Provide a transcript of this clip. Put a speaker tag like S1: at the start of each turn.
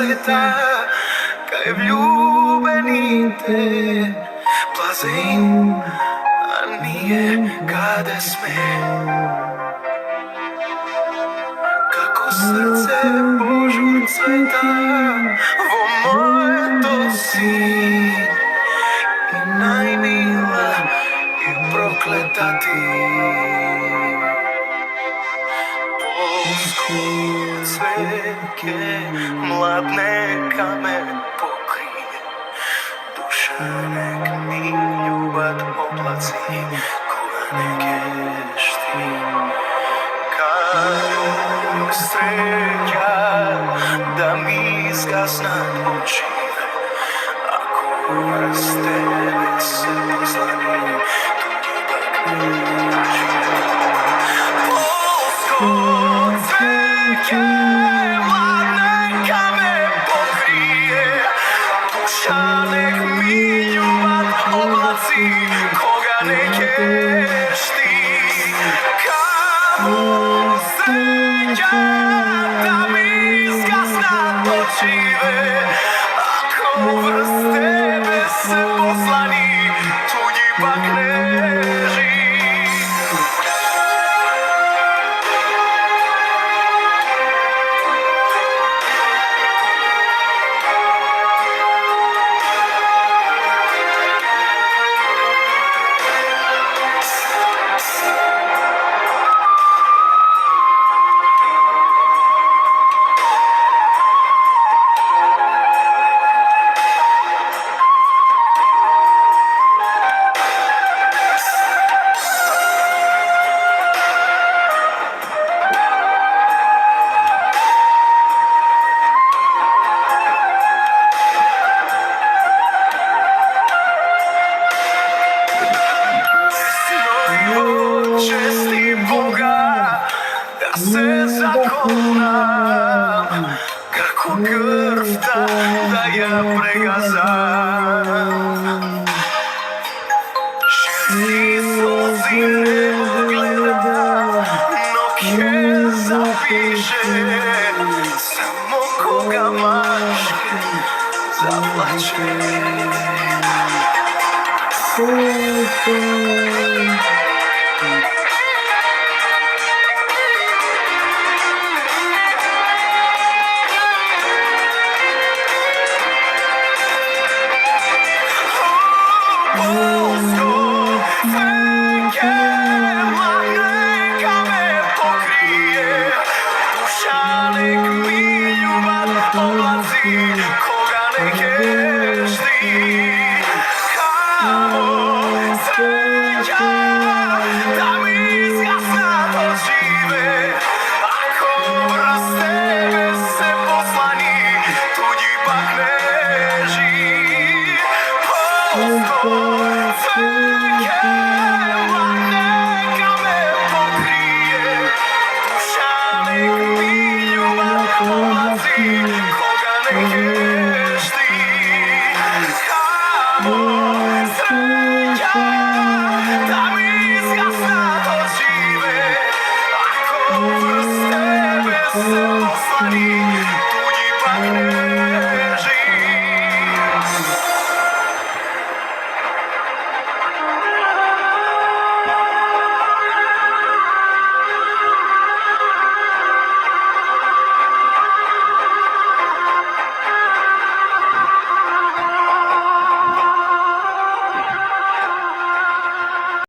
S1: sveta, kaj vljubenite, blazin, a nije kada sme. Kako srce Božu cveta, vo moje to si, i najmila i prokleta ti. Cveke mladneka me pokrije, duša nek mi ljubav oblaci, koga nekeš ti. Kao sreća da mi zgasnat očive, ako vrz tebe se poslani, tu ipak ne žive. Mladneka me pokrije, duša nek mi ljubav oblaci, koga nekeš ti. Kao sreća da mi zgasna očive, ako vrz tebe se poslani, tu ipak ne živi. Česti Boga da se zakonam, kako krv da ja pregazam. Želji slozi ne gledam, noge zapiše, samo koga maške zaplače. Oh